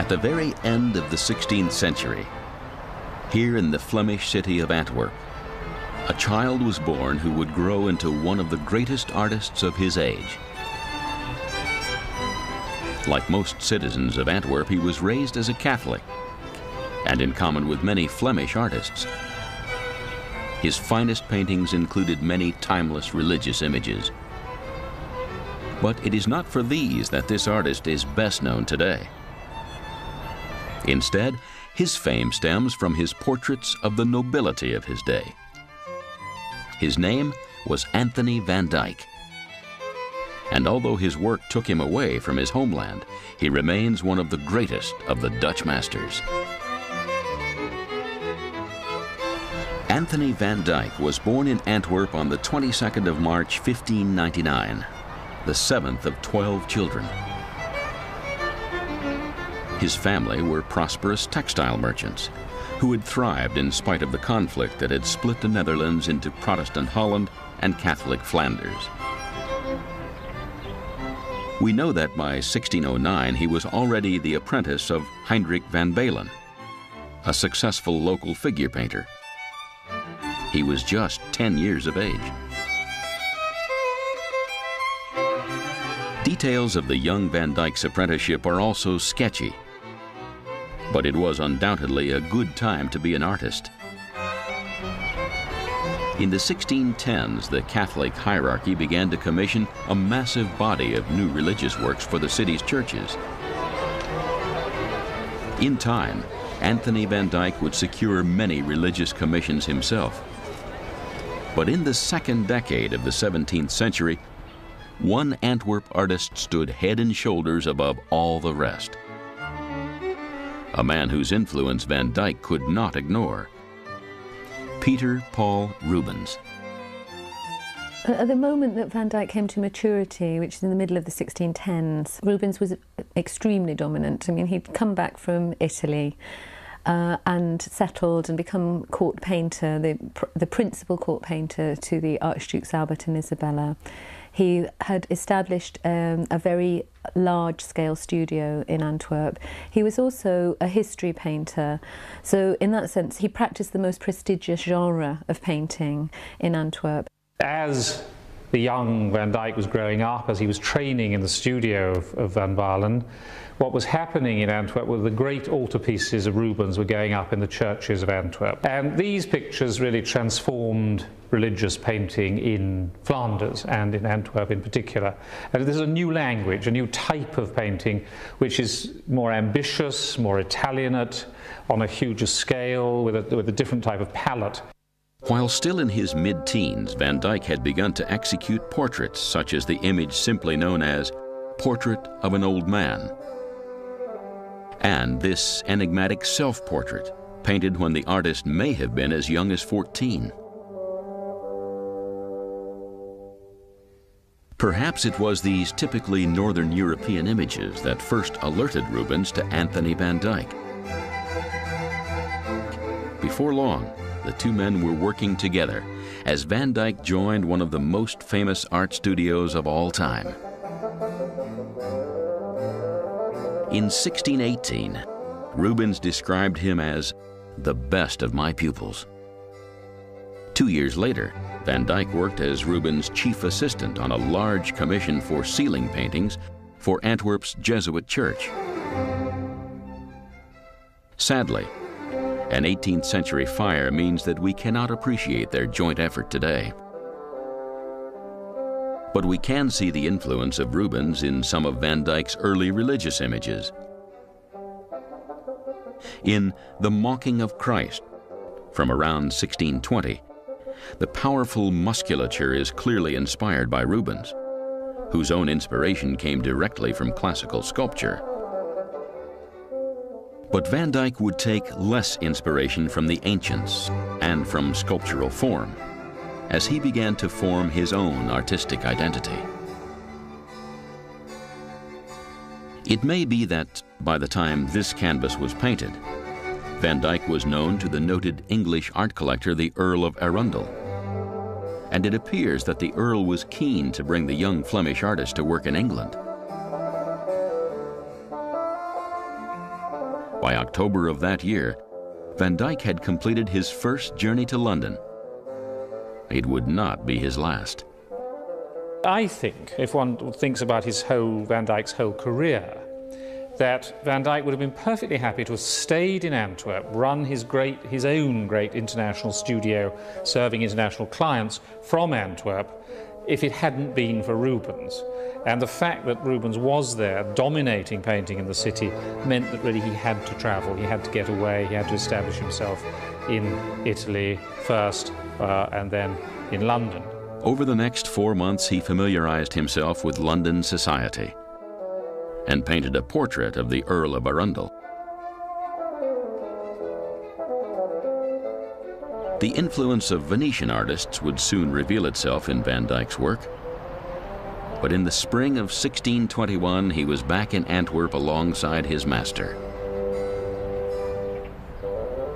At the very end of the 16th century, here in the Flemish city of Antwerp, a child was born who would grow into one of the greatest artists of his age. Like most citizens of Antwerp, he was raised as a Catholic, and in common with many Flemish artists, his finest paintings included many timeless religious images. But it is not for these that this artist is best known today. Instead, his fame stems from his portraits of the nobility of his day. His name was Anthony van Dyck. And although his work took him away from his homeland, he remains one of the greatest of the Dutch masters. Anthony van Dyck was born in Antwerp on the 22nd of March, 1599, the seventh of 12 children. His family were prosperous textile merchants who had thrived in spite of the conflict that had split the Netherlands into Protestant Holland and Catholic Flanders. We know that by 1609 he was already the apprentice of Heinrich van Balen, a successful local figure painter. He was just 10 years of age. Details of the young Van Dyck's apprenticeship are also sketchy, but it was undoubtedly a good time to be an artist. In the 1610s, the Catholic hierarchy began to commission a massive body of new religious works for the city's churches. In time, Anthony van Dyck would secure many religious commissions himself. But in the second decade of the 17th century, one Antwerp artist stood head and shoulders above all the rest. A man whose influence Van Dyck could not ignore. Peter Paul Rubens. At the moment that Van Dyck came to maturity, which is in the middle of the 1610s, Rubens was extremely dominant. I mean, he'd come back from Italy and settled and become court painter, the principal court painter to the Archdukes Albert and Isabella. He had established a very large-scale studio in Antwerp. He was also a history painter, so in that sense he practiced the most prestigious genre of painting in Antwerp. As the young Van Dyck was growing up, as he was training in the studio of Van Balen, what was happening in Antwerp were the great altarpieces of Rubens were going up in the churches of Antwerp. And these pictures really transformed religious painting in Flanders and in Antwerp in particular. And there's a new language, a new type of painting which is more ambitious, more Italianate, on a huger scale, with a different type of palette. While still in his mid-teens, Van Dyck had begun to execute portraits such as the image simply known as Portrait of an Old Man, and this enigmatic self-portrait, painted when the artist may have been as young as 14. Perhaps it was these typically Northern European images that first alerted Rubens to Anthony van Dyck. Before long, the two men were working together as Van Dyck joined one of the most famous art studios of all time. In 1618, Rubens described him as the best of my pupils. 2 years later, Van Dyck worked as Rubens' chief assistant on a large commission for ceiling paintings for Antwerp's Jesuit church. Sadly, an 18th century fire means that we cannot appreciate their joint effort today. But we can see the influence of Rubens in some of Van Dyck's early religious images. In The Mocking of Christ, from around 1620, the powerful musculature is clearly inspired by Rubens, whose own inspiration came directly from classical sculpture. But Van Dyck would take less inspiration from the ancients and from sculptural form, as he began to form his own artistic identity. It may be that by the time this canvas was painted, Van Dyck was known to the noted English art collector, the Earl of Arundel, and it appears that the Earl was keen to bring the young Flemish artist to work in England. By October of that year, Van Dyck had completed his first journey to London. It would not be his last. I think, if one thinks about Van Dyck's whole career, that Van Dyck would have been perfectly happy to have stayed in Antwerp, run his own great international studio, serving international clients from Antwerp, if it hadn't been for Rubens. And the fact that Rubens was there, dominating painting in the city, meant that really he had to travel, he had to get away, he had to establish himself in Italy first, and then in London. Over the next 4 months, he familiarized himself with London society and painted a portrait of the Earl of Arundel. The influence of Venetian artists would soon reveal itself in Van Dyck's work. But in the spring of 1621, he was back in Antwerp alongside his master.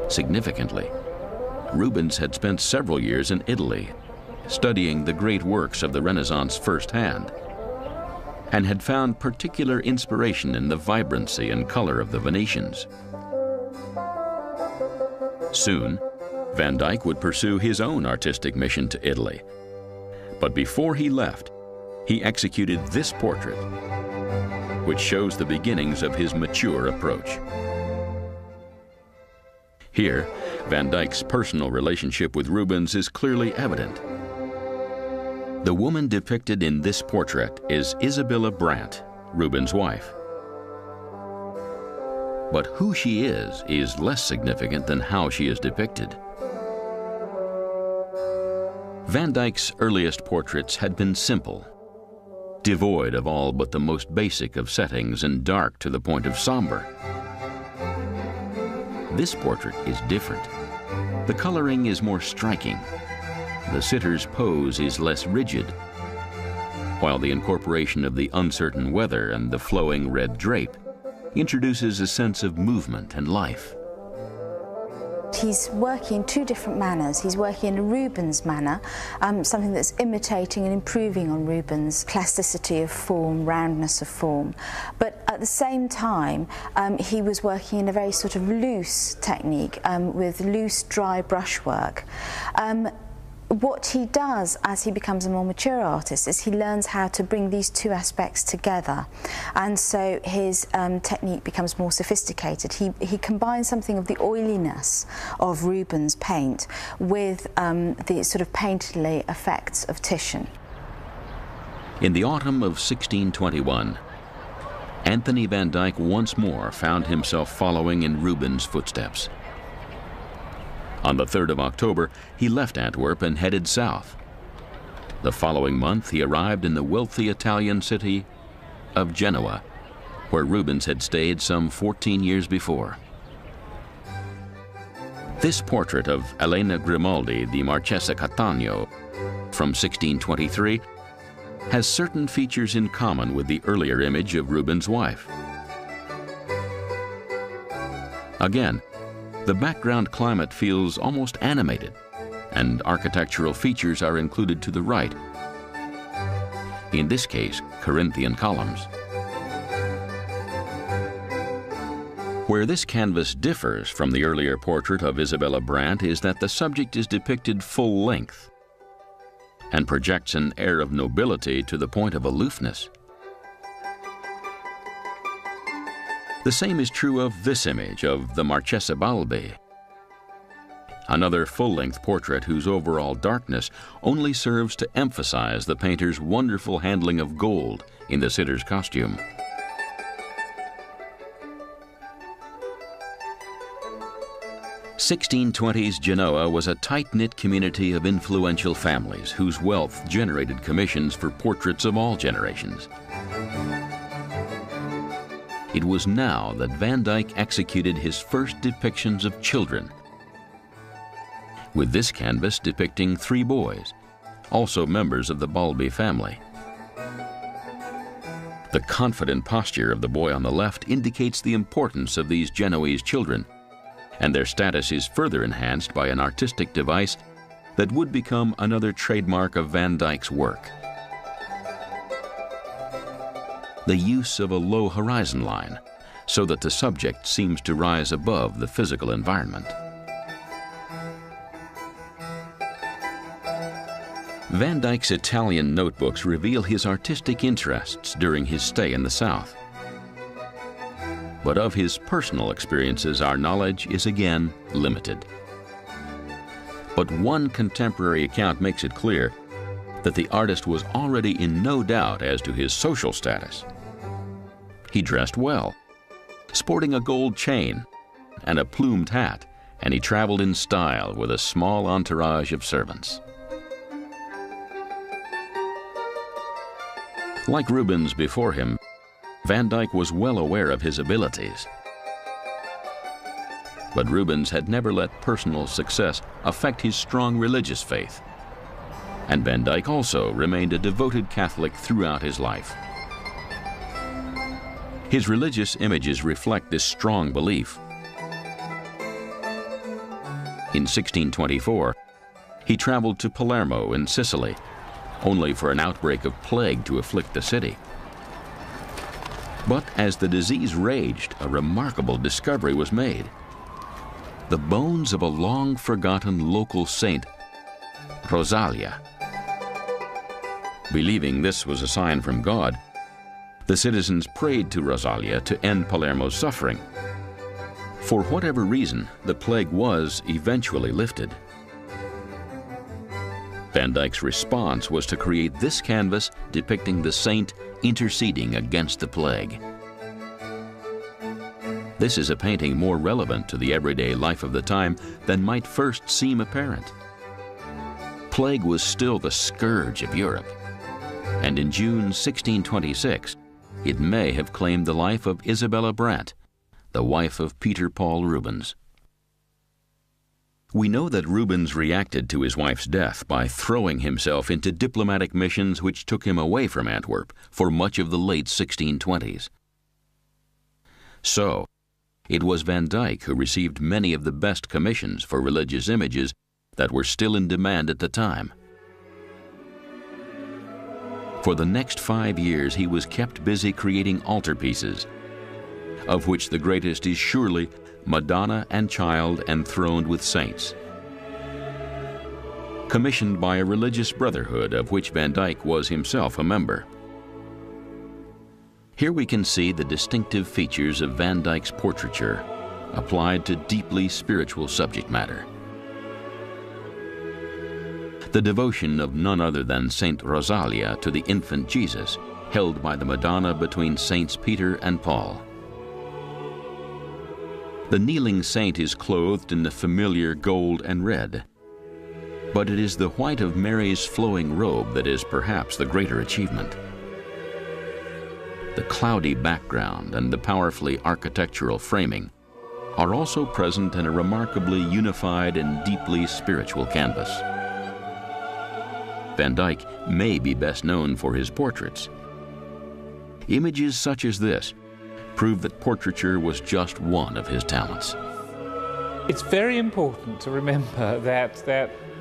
Significantly, Rubens had spent several years in Italy, studying the great works of the Renaissance firsthand, and had found particular inspiration in the vibrancy and color of the Venetians. Soon, Van Dyck would pursue his own artistic mission to Italy. But before he left, he executed this portrait, which shows the beginnings of his mature approach. Here, Van Dyck's personal relationship with Rubens is clearly evident. The woman depicted in this portrait is Isabella Brandt, Rubens' wife. But who she is less significant than how she is depicted. Van Dyck's earliest portraits had been simple, devoid of all but the most basic of settings and dark to the point of somber. This portrait is different. The coloring is more striking. The sitter's pose is less rigid, while the incorporation of the uncertain weather and the flowing red drape introduces a sense of movement and life. He's working in two different manners. He's working in a Rubens manner, something that's imitating and improving on Rubens' plasticity of form, roundness of form. But at the same time, he was working in a very sort of loose technique with loose, dry brushwork. What he does as he becomes a more mature artist is he learns how to bring these two aspects together, and so his technique becomes more sophisticated. He combines something of the oiliness of Rubens' paint with the sort of painterly effects of Titian. In the autumn of 1621, Anthony Van Dyck once more found himself following in Rubens' footsteps. On the 3rd of October, he left Antwerp and headed south. The following month, he arrived in the wealthy Italian city of Genoa, where Rubens had stayed some 14 years before. This portrait of Elena Grimaldi, the Marchesa Cattaneo, from 1623, has certain features in common with the earlier image of Rubens' wife. Again, the background climate feels almost animated, and architectural features are included to the right. In this case, Corinthian columns. Where this canvas differs from the earlier portrait of Isabella Brandt is that the subject is depicted full length and projects an air of nobility to the point of aloofness. The same is true of this image of the Marchesa Balbi, another full-length portrait whose overall darkness only serves to emphasize the painter's wonderful handling of gold in the sitter's costume. (1620s) Genoa was a tight-knit community of influential families whose wealth generated commissions for portraits of all generations. It was now that Van Dyck executed his first depictions of children, with this canvas depicting 3 boys, also members of the Balbi family. The confident posture of the boy on the left indicates the importance of these Genoese children, and their status is further enhanced by an artistic device that would become another trademark of Van Dyck's work: the use of a low horizon line, so that the subject seems to rise above the physical environment. Van Dyck's Italian notebooks reveal his artistic interests during his stay in the South. But of his personal experiences, our knowledge is again limited. But one contemporary account makes it clear that the artist was already in no doubt as to his social status. He dressed well, sporting a gold chain and a plumed hat, and he traveled in style with a small entourage of servants. Like Rubens before him, Van Dyck was well aware of his abilities. But Rubens had never let personal success affect his strong religious faith. And Van Dyck also remained a devoted Catholic throughout his life. His religious images reflect this strong belief. In 1624, he traveled to Palermo in Sicily, only for an outbreak of plague to afflict the city. But as the disease raged, a remarkable discovery was made. The bones of a long-forgotten local saint, Rosalia. Believing this was a sign from God, the citizens prayed to Rosalia to end Palermo's suffering. For whatever reason, the plague was eventually lifted. Van Dyck's response was to create this canvas depicting the saint interceding against the plague. This is a painting more relevant to the everyday life of the time than might first seem apparent. Plague was still the scourge of Europe, and in June 1626, it may have claimed the life of Isabella Brandt, the wife of Peter Paul Rubens. We know that Rubens reacted to his wife's death by throwing himself into diplomatic missions which took him away from Antwerp for much of the late 1620s. So, it was Van Dyck who received many of the best commissions for religious images that were still in demand at the time. For the next 5 years, he was kept busy creating altarpieces, of which the greatest is surely Madonna and Child enthroned with saints. Commissioned by a religious brotherhood of which Van Dyck was himself a member. Here we can see the distinctive features of Van Dyck's portraiture applied to deeply spiritual subject matter. The devotion of none other than Saint Rosalia to the infant Jesus, held by the Madonna between Saints Peter and Paul. The kneeling saint is clothed in the familiar gold and red, but it is the white of Mary's flowing robe that is perhaps the greater achievement. The cloudy background and the powerfully architectural framing are also present in a remarkably unified and deeply spiritual canvas. Van Dyck may be best known for his portraits. Images such as this prove that portraiture was just one of his talents. It's very important to remember that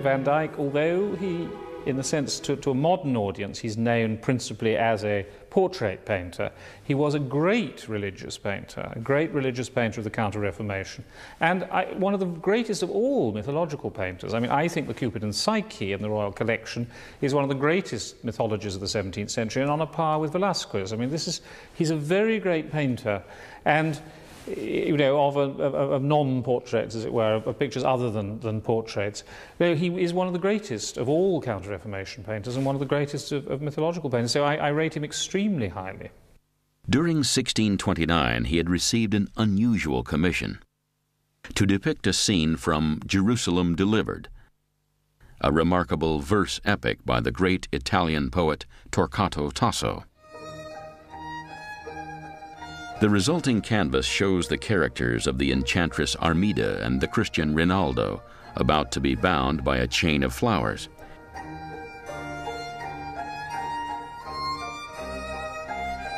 Van Dyck, although he, in the sense to a modern audience, he's known principally as a portrait painter, he was a great religious painter of the Counter-Reformation, and one of the greatest of all mythological painters. I mean, I think the Cupid and Psyche in the Royal Collection is one of the greatest mythologies of the 17th century, and on a par with Velasquez. I mean, he's a very great painter, and of non-portraits, as it were, of pictures other than portraits. He is one of the greatest of all Counter-Reformation painters and one of the greatest of mythological painters, so I rate him extremely highly. During 1629, he had received an unusual commission to depict a scene from Jerusalem Delivered, a remarkable verse epic by the great Italian poet Torquato Tasso. The resulting canvas shows the characters of the enchantress Armida and the Christian Rinaldo, about to be bound by a chain of flowers.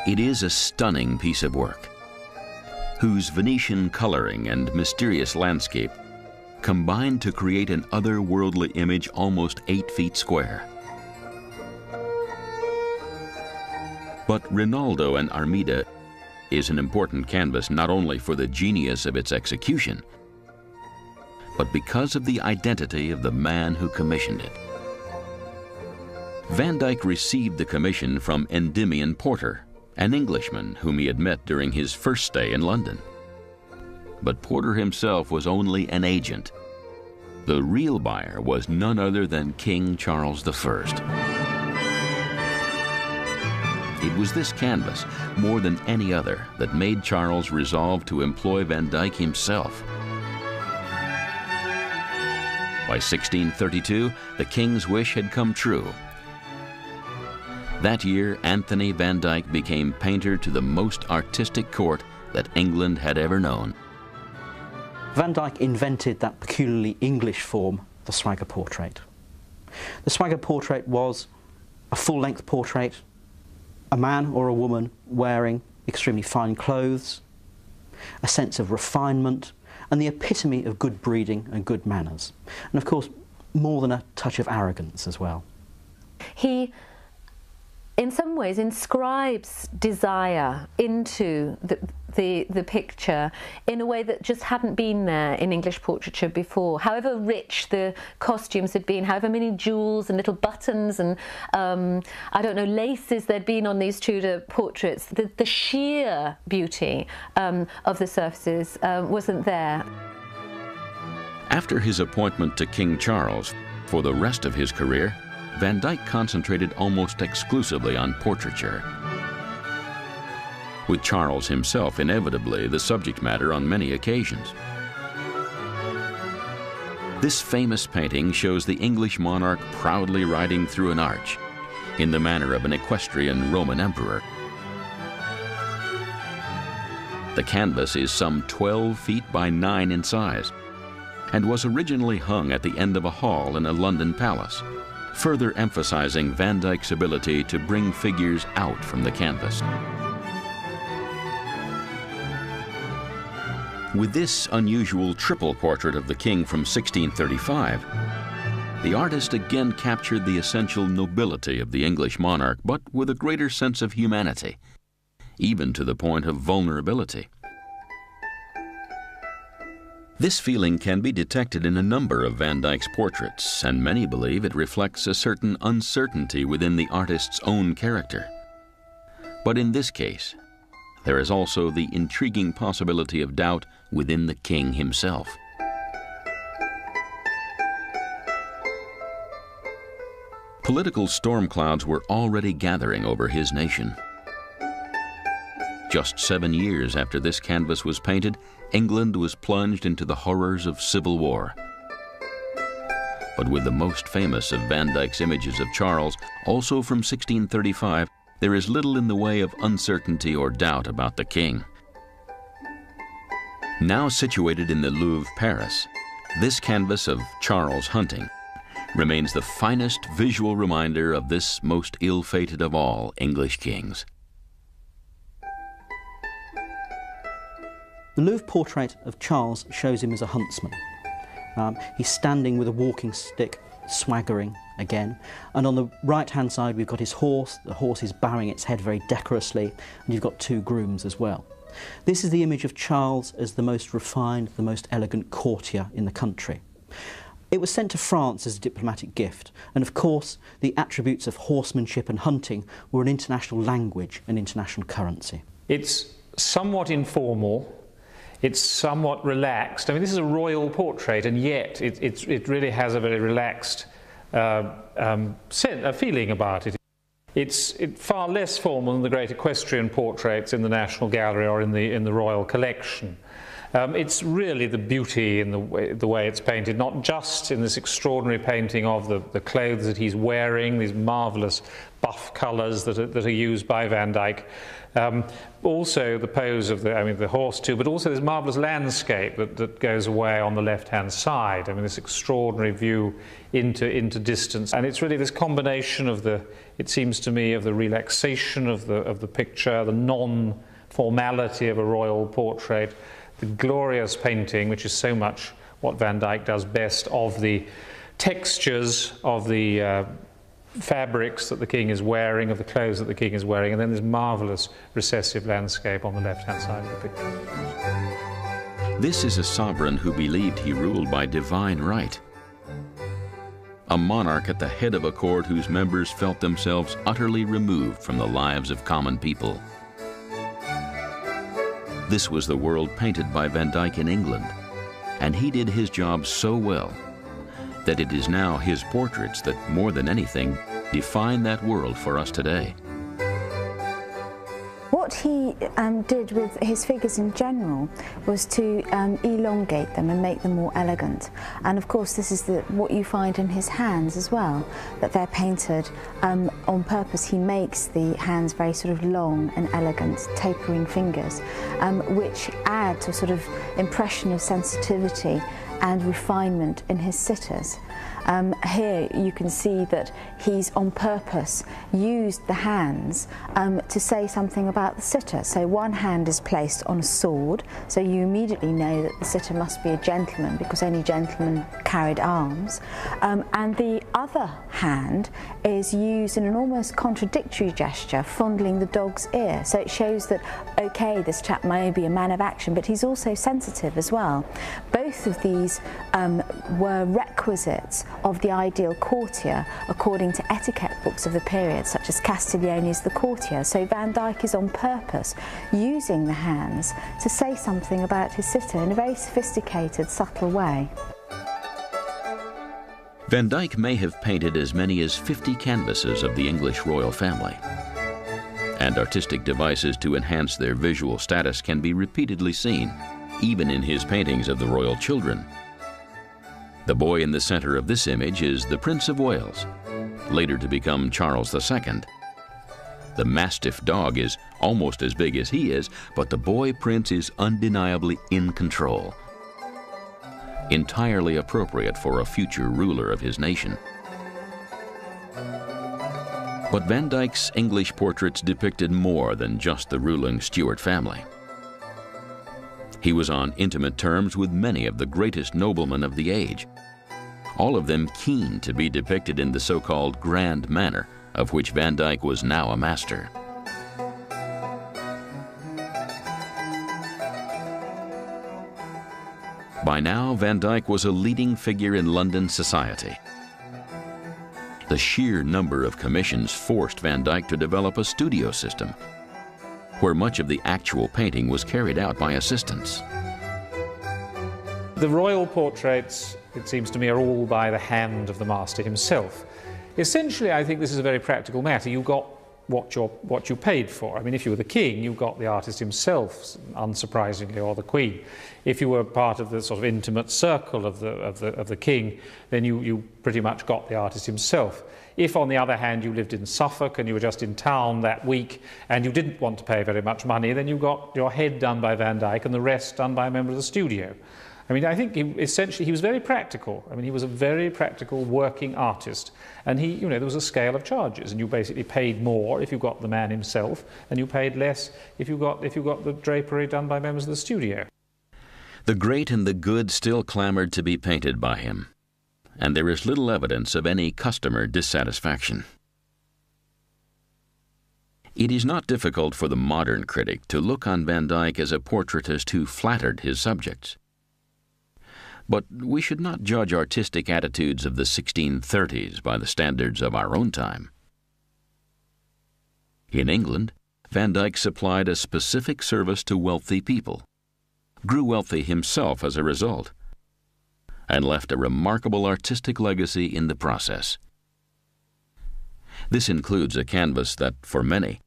It is a stunning piece of work, whose Venetian coloring and mysterious landscape combine to create an otherworldly image almost 8 feet square. But Rinaldo and Armida is an important canvas not only for the genius of its execution, but because of the identity of the man who commissioned it. Van Dyck received the commission from Endymion Porter, an Englishman whom he had met during his first stay in London. But Porter himself was only an agent. The real buyer was none other than King Charles I. It was this canvas, more than any other, that made Charles resolve to employ Van Dyck himself. By 1632, the king's wish had come true. That year, Anthony Van Dyck became painter to the most artistic court that England had ever known. Van Dyck invented that peculiarly English form, the swagger portrait. The swagger portrait was a full-length portrait, a man or a woman wearing extremely fine clothes, a sense of refinement, and the epitome of good breeding and good manners. And of course, more than a touch of arrogance as well. He, in some ways, inscribes desire into the picture in a way that just hadn't been there in English portraiture before. However rich the costumes had been, however many jewels and little buttons and, I don't know, laces there'd been on these Tudor portraits, the sheer beauty of the surfaces wasn't there. After his appointment to King Charles, for the rest of his career, Van Dyck concentrated almost exclusively on portraiture, with Charles himself inevitably the subject matter on many occasions. This famous painting shows the English monarch proudly riding through an arch, in the manner of an equestrian Roman emperor. The canvas is some 12 feet by 9 in size, and was originally hung at the end of a hall in a London palace, further emphasizing Van Dyck's ability to bring figures out from the canvas. With this unusual triple portrait of the king from 1635, the artist again captured the essential nobility of the English monarch, but with a greater sense of humanity, even to the point of vulnerability. This feeling can be detected in a number of Van Dyck's portraits, and many believe it reflects a certain uncertainty within the artist's own character. But in this case, there is also the intriguing possibility of doubt within the king himself. Political storm clouds were already gathering over his nation. Just 7 years after this canvas was painted, England was plunged into the horrors of civil war. But with the most famous of Van Dyck's images of Charles, also from 1635, there is little in the way of uncertainty or doubt about the king. Now situated in the Louvre, Paris, this canvas of Charles hunting remains the finest visual reminder of this most ill-fated of all English kings. The Louvre portrait of Charles shows him as a huntsman. He's standing with a walking stick, swaggering again, and on the right-hand side we've got his horse. The horse is bowing its head very decorously, and you've got 2 grooms as well. This is the image of Charles as the most refined, the most elegant courtier in the country. It was sent to France as a diplomatic gift, and of course the attributes of horsemanship and hunting were an international language and international currency. It's somewhat informal. It's somewhat relaxed. I mean, this is a royal portrait, and yet it really has a very relaxed feeling about it. It's far less formal than the great equestrian portraits in the National Gallery or in the Royal Collection. It's really the beauty in the way it's painted, not just in this extraordinary painting of the clothes that he's wearing, these marvellous buff colours that are used by Van Dyck. Also the pose of the horse too, but also this marvellous landscape that goes away on the left-hand side. I mean, this extraordinary view into distance, and it's really this combination of it seems to me, of the relaxation of the picture, the non-formality of a royal portrait, the glorious painting, which is so much what Van Dyck does best, of the textures of the fabrics that the king is wearing, of the clothes that the king is wearing, and then this marvellous recessive landscape on the left-hand side of the picture. This is a sovereign who believed he ruled by divine right. A monarch at the head of a court whose members felt themselves utterly removed from the lives of common people. This was the world painted by Van Dyck in England, and he did his job so well that it is now his portraits that, more than anything, define that world for us today. What he did with his figures in general was to elongate them and make them more elegant. And of course this is what you find in his hands as well, that they're painted on purpose. He makes the hands very sort of long and elegant, tapering fingers, which add to a sort of impression of sensitivity and refinement in his sitters. Here you can see that he's on purpose used the hands to say something about the sitter. So one hand is placed on a sword, so you immediately know that the sitter must be a gentleman because only gentlemen carried arms. And the other hand is used in an almost contradictory gesture, fondling the dog's ear. So it shows that, okay, this chap may be a man of action, but he's also sensitive as well. Both of these were requisites of the ideal courtier according to etiquette books of the period, such as Castiglione's The Courtier. So Van Dyck is on purpose using the hands to say something about his sitter in a very sophisticated, subtle way. Van Dyck may have painted as many as 50 canvases of the English royal family, and artistic devices to enhance their visual status can be repeatedly seen, even in his paintings of the royal children. The boy in the center of this image is the Prince of Wales, later to become Charles II. The Mastiff dog is almost as big as he is, but the boy prince is undeniably in control, entirely appropriate for a future ruler of his nation. But Van Dyck's English portraits depicted more than just the ruling Stuart family. He was on intimate terms with many of the greatest noblemen of the age, all of them keen to be depicted in the so-called grand manner, of which Van Dyck was now a master. By now, Van Dyck was a leading figure in London society. The sheer number of commissions forced Van Dyck to develop a studio system, where much of the actual painting was carried out by assistants. The royal portraits, it seems to me, are all by the hand of the master himself. Essentially, I think this is a very practical matter. You got what you paid for. I mean, if you were the king, you got the artist himself, unsurprisingly, or the queen. If you were part of the sort of intimate circle of the king, then you pretty much got the artist himself. If, on the other hand, you lived in Suffolk and you were just in town that week and you didn't want to pay very much money, then you got your head done by Van Dyck and the rest done by a member of the studio. I mean, I think essentially he was very practical. I mean, he was a very practical working artist. And there was a scale of charges, and you basically paid more if you got the man himself, and you paid less if you got the drapery done by members of the studio. The great and the good still clamored to be painted by him, and there is little evidence of any customer dissatisfaction. It is not difficult for the modern critic to look on Van Dyck as a portraitist who flattered his subjects. But we should not judge artistic attitudes of the 1630s by the standards of our own time. In England, Van Dyck supplied a specific service to wealthy people, grew wealthy himself as a result, and left a remarkable artistic legacy in the process. This includes a canvas that, for many,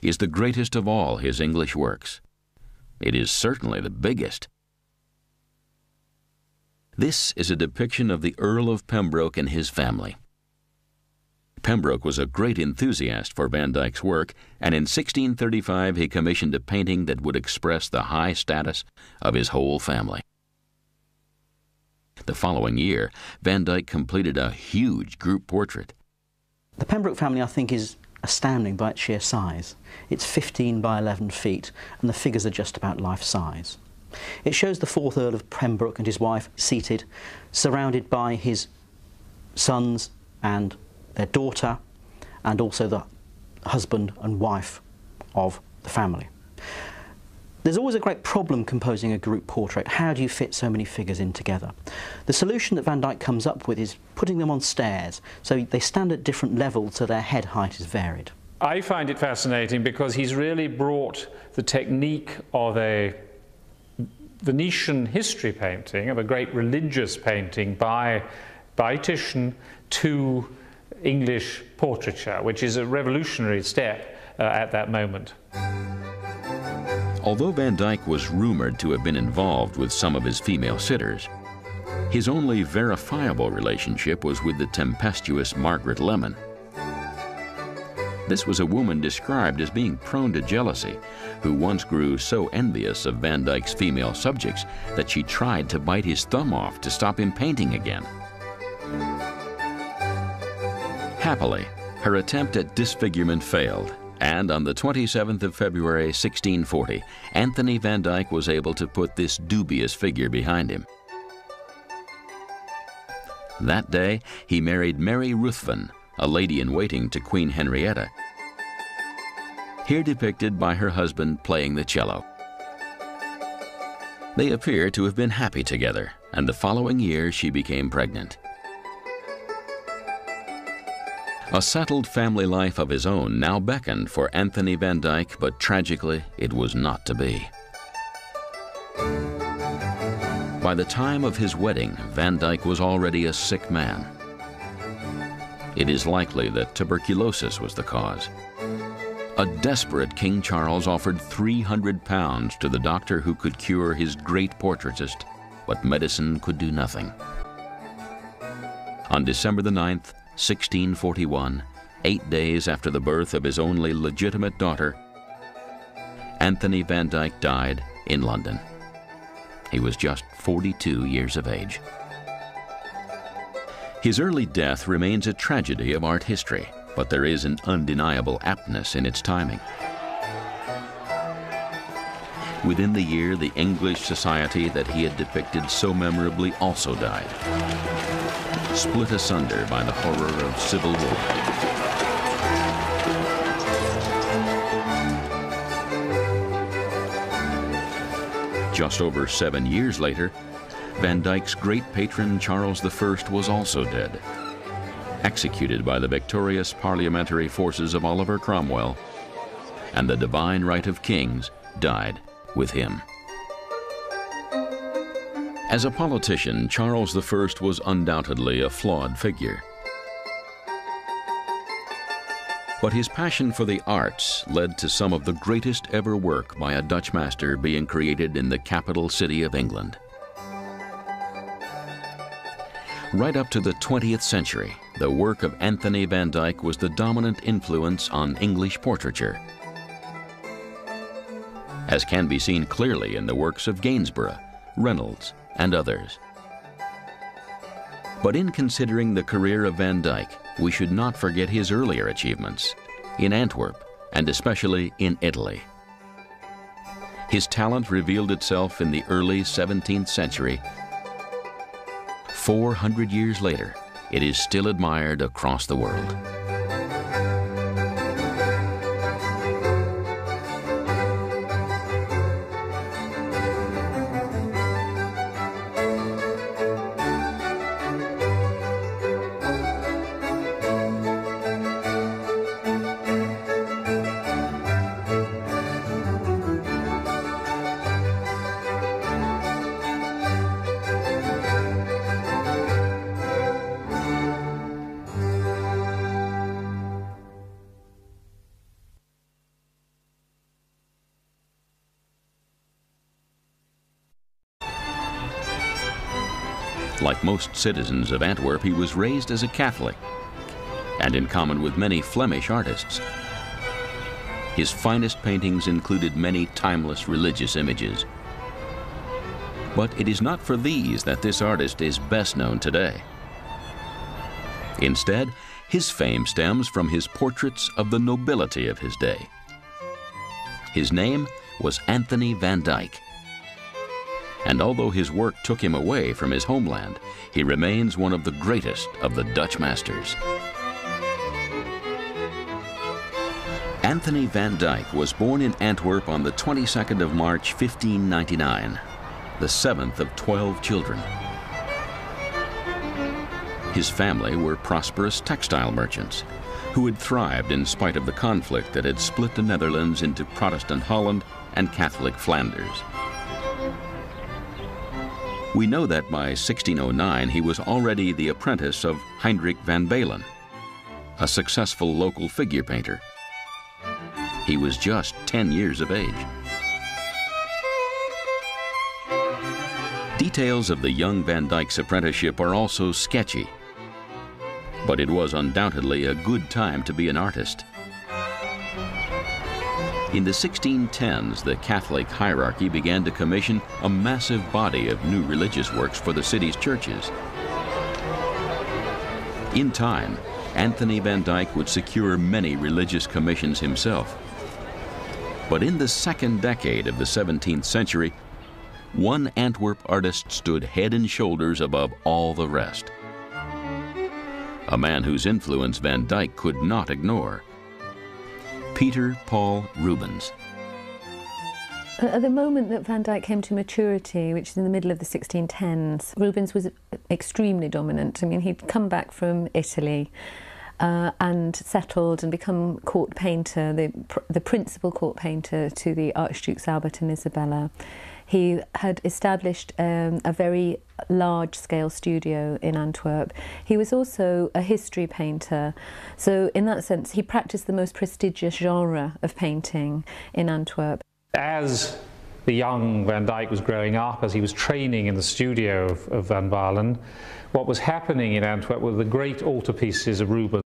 is the greatest of all his English works. It is certainly the biggest. This is a depiction of the Earl of Pembroke and his family. Pembroke was a great enthusiast for Van Dyck's work, and in 1635 he commissioned a painting that would express the high status of his whole family. The following year, Van Dyck completed a huge group portrait. The Pembroke family, I think, is astounding by its sheer size. It's 15 by 11 feet, and the figures are just about life size. It shows the 4th Earl of Pembroke and his wife seated, surrounded by his sons and their daughter and also the husband and wife of the family. There's always a great problem composing a group portrait. How do you fit so many figures in together? The solution that Van Dyck comes up with is putting them on stairs, so they stand at different levels so their head height is varied. I find it fascinating because he's really brought the technique of a Venetian history painting, of a great religious painting by Titian, to English portraiture, which is a revolutionary step at that moment. Although Van Dyck was rumored to have been involved with some of his female sitters, his only verifiable relationship was with the tempestuous Margaret Lemon. This was a woman described as being prone to jealousy, who once grew so envious of Van Dyck's female subjects that she tried to bite his thumb off to stop him painting again. Happily, her attempt at disfigurement failed, and on the 27th of February 1640, Anthony Van Dyck was able to put this dubious figure behind him. That day, he married Mary Ruthven, a lady-in-waiting to Queen Henrietta, here depicted by her husband playing the cello. They appear to have been happy together, and the following year she became pregnant. A settled family life of his own now beckoned for Anthony Van Dyck, but tragically, it was not to be. By the time of his wedding, Van Dyck was already a sick man. It is likely that tuberculosis was the cause. A desperate King Charles offered £300 to the doctor who could cure his great portraitist, but medicine could do nothing. On December the 9th, 1641, 8 days after the birth of his only legitimate daughter, Anthony Van Dyck died in London. He was just 42 years of age. His early death remains a tragedy of art history, but there is an undeniable aptness in its timing. Within the year, the English society that he had depicted so memorably also died, split asunder by the horror of civil war. Just over 7 years later, Van Dyck's great patron Charles I was also dead, executed by the victorious parliamentary forces of Oliver Cromwell, and the divine right of kings died with him. As a politician, Charles I was undoubtedly a flawed figure. But his passion for the arts led to some of the greatest ever work by a Dutch master being created in the capital city of England. Right up to the 20th century, the work of Anthony Van Dyck was the dominant influence on English portraiture, as can be seen clearly in the works of Gainsborough, Reynolds, and others. But in considering the career of Van Dyck, we should not forget his earlier achievements in Antwerp and especially in Italy. His talent revealed itself in the early 17th century. 400 years later, it is still admired across the world. Like most citizens of Antwerp, he was raised as a Catholic, and in common with many Flemish artists, his finest paintings included many timeless religious images. But it is not for these that this artist is best known today. Instead, his fame stems from his portraits of the nobility of his day. His name was Anthony Van Dyck. And although his work took him away from his homeland, he remains one of the greatest of the Dutch masters. Anthony van Dyck was born in Antwerp on the 22nd of March, 1599, the seventh of 12 children. His family were prosperous textile merchants who had thrived in spite of the conflict that had split the Netherlands into Protestant Holland and Catholic Flanders. We know that by 1609 he was already the apprentice of Heinrich van Balen, a successful local figure painter. He was just 10 years of age. Details of the young Van Dyck's apprenticeship are also sketchy, but it was undoubtedly a good time to be an artist. In the 1610s, the Catholic hierarchy began to commission a massive body of new religious works for the city's churches. In time, Anthony van Dyck would secure many religious commissions himself. But in the second decade of the 17th century, one Antwerp artist stood head and shoulders above all the rest. A man whose influence Van Dyck could not ignore. Peter Paul Rubens. At the moment that Van Dyck came to maturity, which is in the middle of the 1610s, Rubens was extremely dominant. I mean, he'd come back from Italy and settled and become court painter, the principal court painter to the Archdukes Albert and Isabella. He had established a very large-scale studio in Antwerp. He was also a history painter, so in that sense he practiced the most prestigious genre of painting in Antwerp. As the young Van Dyck was growing up, as he was training in the studio of Van Balen, what was happening in Antwerp were the great altarpieces of Rubens.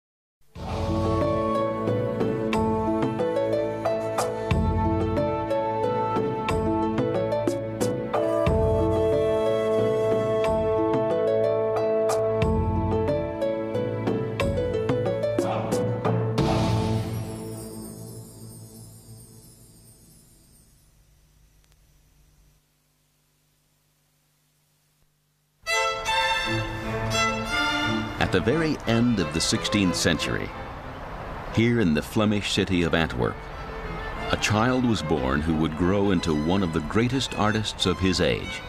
At the very end of the 16th century, here in the Flemish city of Antwerp, a child was born who would grow into one of the greatest artists of his age.